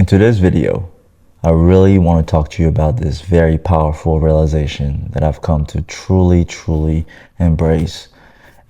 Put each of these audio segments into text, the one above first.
In today's video, I really want to talk to you about this very powerful realization that I've come to truly embrace,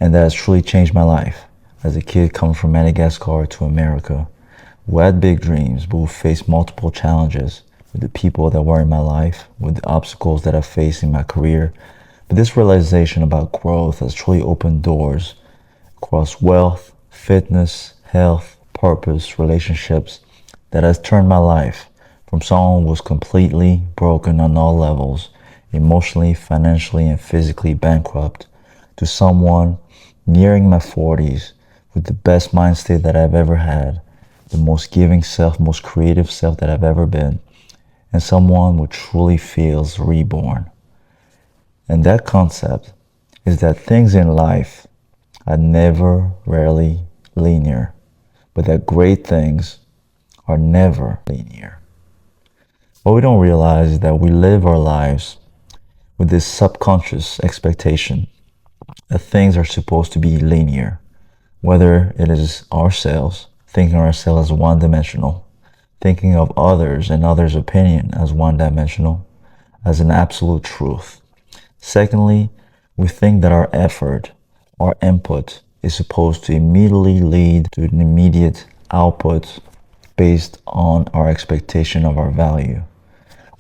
and that has truly changed my life. As a kid coming from Madagascar to America, who had big dreams but who faced multiple challenges with the people that were in my life, with the obstacles that I faced in my career. But this realization about growth has truly opened doors across wealth, fitness, health, purpose, relationships, that has turned my life from someone who was completely broken on all levels, emotionally, financially, and physically bankrupt, to someone nearing my 40s with the best mind state that I've ever had, the most giving self, most creative self that I've ever been, and someone who truly feels reborn. And that concept is that things in life are never really linear, but that great things are never linear. What we don't realize is that we live our lives with this subconscious expectation that things are supposed to be linear, whether it is ourselves, thinking of ourselves as one-dimensional, thinking of others and others' opinion as one-dimensional, as an absolute truth. Secondly, we think that our effort, our input, is supposed to immediately lead to an immediate output based on our expectation of our value.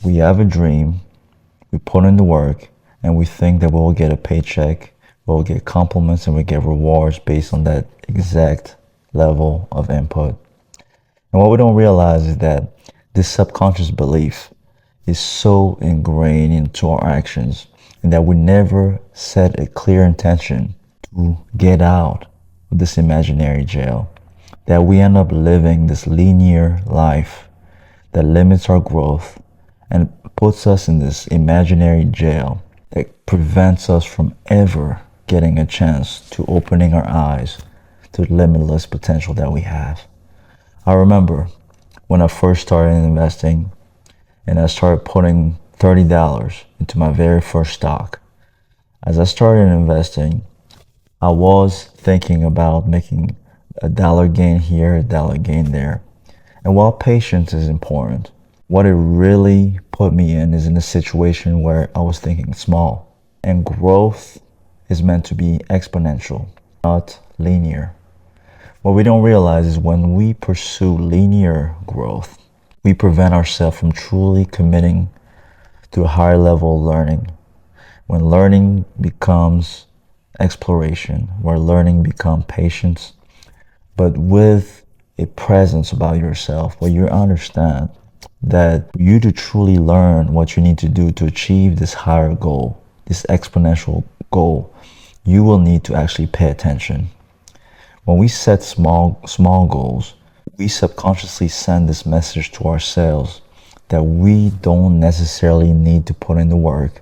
We have a dream, we put in the work, and we think that we'll get a paycheck, we'll get compliments, and we get rewards based on that exact level of input. And what we don't realize is that this subconscious belief is so ingrained into our actions, and that we never set a clear intention to get out of this imaginary jail, that we end up living this linear life that limits our growth and puts us in this imaginary jail that prevents us from ever getting a chance to opening our eyes to the limitless potential that we have. I remember when I first started investing and I started putting $30 into my very first stock. As I started investing, I was thinking about making a dollar gain here, a dollar gain there. And while patience is important, what it really put me in is in a situation where I was thinking small. And growth is meant to be exponential, not linear. What we don't realize is when we pursue linear growth, we prevent ourselves from truly committing to a higher level of learning. When learning becomes exploration, where learning becomes patience, but with a presence about yourself, where you understand that you to truly learn what you need to do to achieve this higher goal, this exponential goal, you will need to actually pay attention. When we set small goals, we subconsciously send this message to ourselves that we don't necessarily need to put in the work,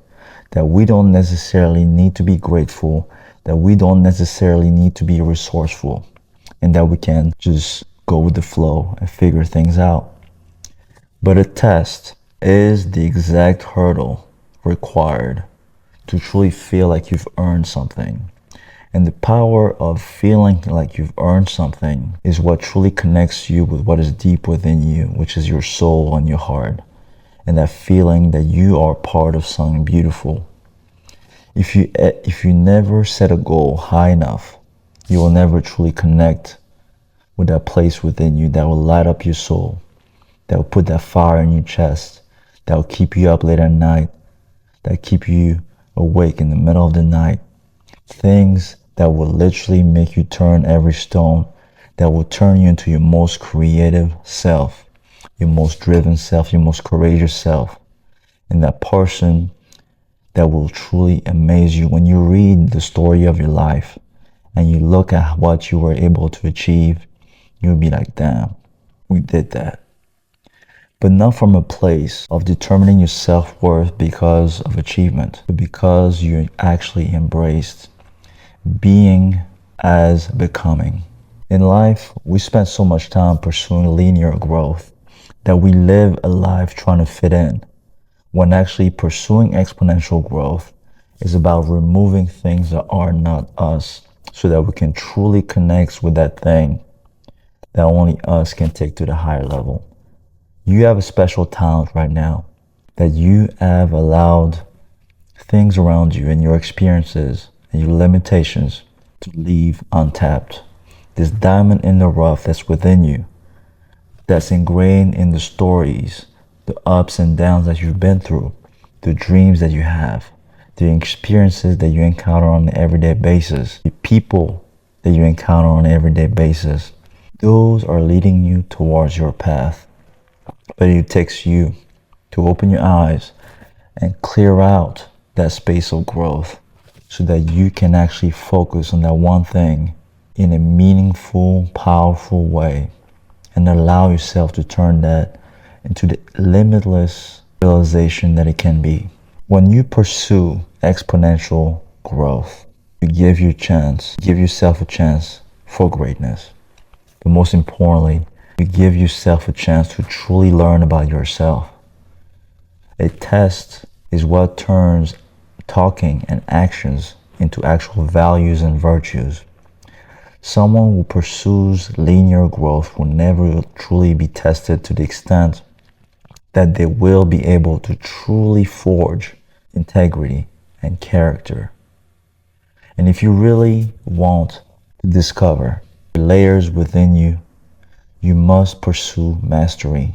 that we don't necessarily need to be grateful, that we don't necessarily need to be resourceful, and that we can just go with the flow and figure things out. But a test is the exact hurdle required to truly feel like you've earned something. And the power of feeling like you've earned something is what truly connects you with what is deep within you, which is your soul and your heart, and that feeling that you are part of something beautiful. If you never set a goal high enough, you will never truly connect with that place within you that will light up your soul, that will put that fire in your chest, that will keep you up late at night, that keep you awake in the middle of the night. Things that will literally make you turn every stone, that will turn you into your most creative self, your most driven self, your most courageous self, and that person that will truly amaze you when you read the story of your life and you look at what you were able to achieve. You'll be like, damn, we did that. But not from a place of determining your self-worth because of achievement, but because you actually embraced being as becoming. In life, we spend so much time pursuing linear growth that we live a life trying to fit in, when actually pursuing exponential growth is about removing things that are not us, so that we can truly connect with that thing that only us can take to the higher level. You have a special talent right now that you have allowed things around you and your experiences and your limitations to leave untapped. This diamond in the rough that's within you, that's ingrained in the stories, the ups and downs that you've been through, the dreams that you have, the experiences that you encounter on an everyday basis, the people that you encounter on an everyday basis. Those are leading you towards your path. But it takes you to open your eyes and clear out that space of growth so that you can actually focus on that one thing in a meaningful, powerful way and allow yourself to turn that into the limitless realization that it can be. When you pursue exponential growth, you give yourself a chance for greatness. But most importantly, you give yourself a chance to truly learn about yourself. A test is what turns talking and actions into actual values and virtues. Someone who pursues linear growth will never truly be tested to the extent that they will be able to truly forge integrity and character. And if you really want to discover the layers within you, you must pursue mastery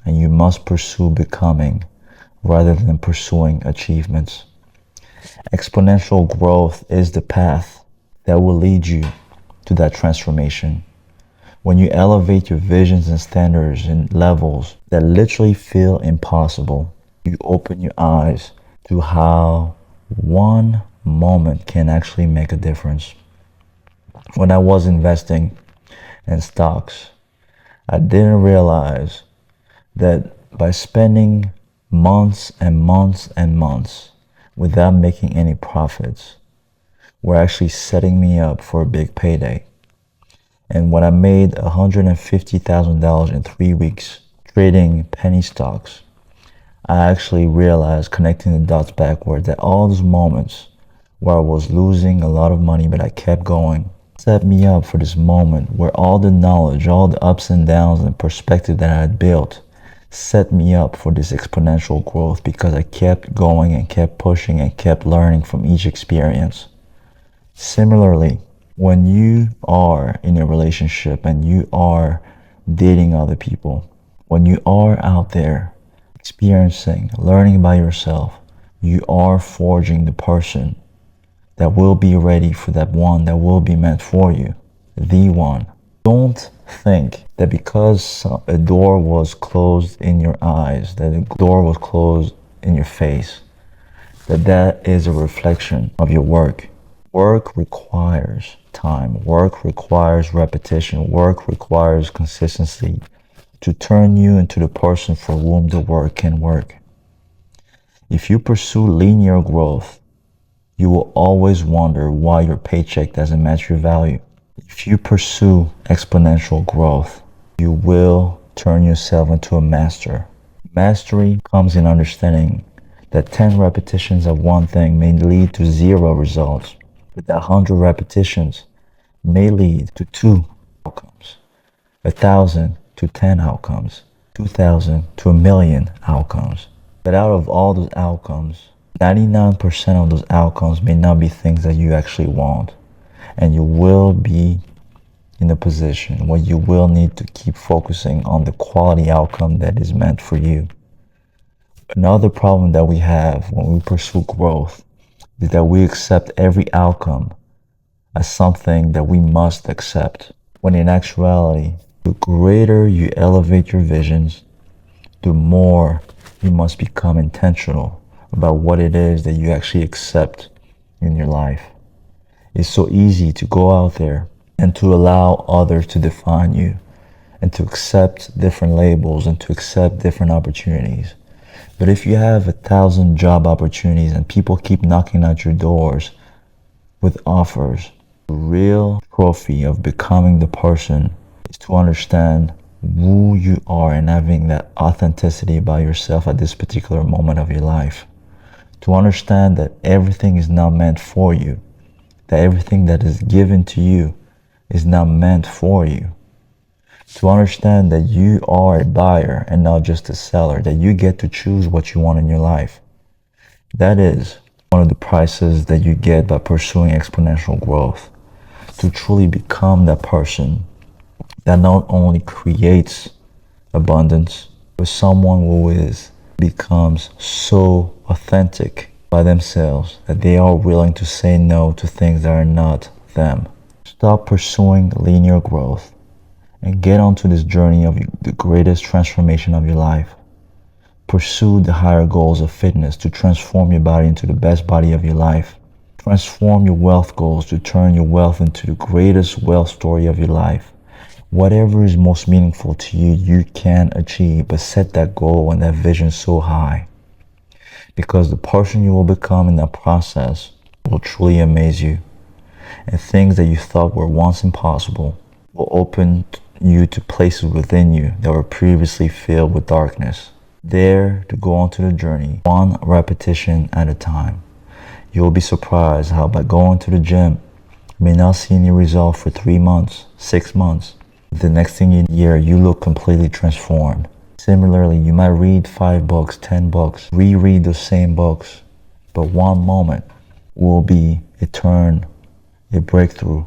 and you must pursue becoming rather than pursuing achievements. Exponential growth is the path that will lead you to that transformation. When you elevate your visions and standards and levels that literally feel impossible, you open your eyes to how one moment can actually make a difference. When I was investing in stocks, I didn't realize that by spending months and months and months without making any profits were actually setting me up for a big payday. And when I made $150,000 in 3 weeks trading penny stocks, I actually realized, connecting the dots backward, that all those moments where I was losing a lot of money but I kept going set me up for this moment where all the knowledge, all the ups and downs and perspective that I had built set me up for this exponential growth because I kept going and kept pushing and kept learning from each experience. Similarly, when you are in a relationship and you are dating other people, when you are out there experiencing, learning by yourself, you are forging the person that will be ready for that one that will be meant for you, the one. Don't think that because a door was closed in your eyes, that a door was closed in your face, that is a reflection of your work. Work requires time. Work requires repetition. Work requires consistency to turn you into the person for whom the work can work. If you pursue linear growth, you will always wonder why your paycheck doesn't match your value. If you pursue exponential growth, you will turn yourself into a master. Mastery comes in understanding that 10 repetitions of one thing may lead to 0 results, but that 100 repetitions may lead to 2 outcomes, 1,000 to 10 outcomes, 2,000 to 1,000,000 outcomes. But out of all those outcomes, 99% of those outcomes may not be things that you actually want. And you will be in a position where you will need to keep focusing on the quality outcome that is meant for you. Another problem that we have when we pursue growth is that we accept every outcome as something that we must accept, when in actuality, the greater you elevate your visions, the more you must become intentional about what it is that you actually accept in your life. It's so easy to go out there and to allow others to define you and to accept different labels and to accept different opportunities. But if you have 1,000 job opportunities and people keep knocking at your doors with offers, the real trophy of becoming the person is to understand who you are and having that authenticity about yourself at this particular moment of your life. To understand that everything is not meant for you, that everything that is given to you is not meant for you. To understand that you are a buyer and not just a seller, that you get to choose what you want in your life. That is one of the prices that you get by pursuing exponential growth. To truly become that person that not only creates abundance, but someone who becomes so authentic by themselves that they are willing to say no to things that are not them. Stop pursuing linear growth and get onto this journey of the greatest transformation of your life. Pursue the higher goals of fitness to transform your body into the best body of your life. Transform your wealth goals to turn your wealth into the greatest wealth story of your life. Whatever is most meaningful to you, you can achieve, but set that goal and that vision so high. Because the person you will become in that process will truly amaze you. And things that you thought were once impossible will open you to places within you that were previously filled with darkness. Dare to go onto the journey, one repetition at a time. You will be surprised how by going to the gym, you may not see any result for 3 months, 6 months. The next thing you hear, you look completely transformed. Similarly, you might read 5 books, 10 books, reread those same books, but one moment will be a breakthrough,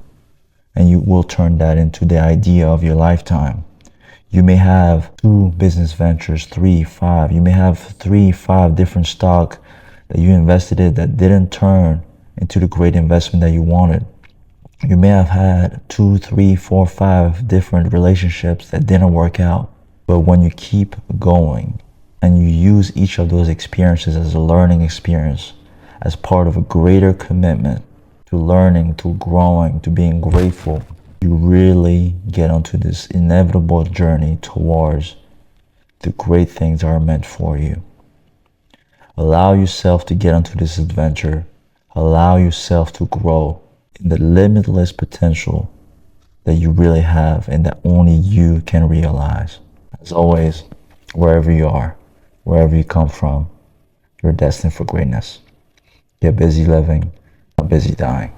and you will turn that into the idea of your lifetime. You may have 2 business ventures, 3, 5. You may have 3, 5 different stock that you invested in that didn't turn into the great investment that you wanted. You may have had 2, 3, 4, 5 different relationships that didn't work out. But when you keep going and you use each of those experiences as a learning experience, as part of a greater commitment to learning, to growing, to being grateful, you really get onto this inevitable journey towards the great things that are meant for you. Allow yourself to get onto this adventure. Allow yourself to grow in the limitless potential that you really have and that only you can realize. As always, wherever you are, wherever you come from, you're destined for greatness. Get busy living, not busy dying.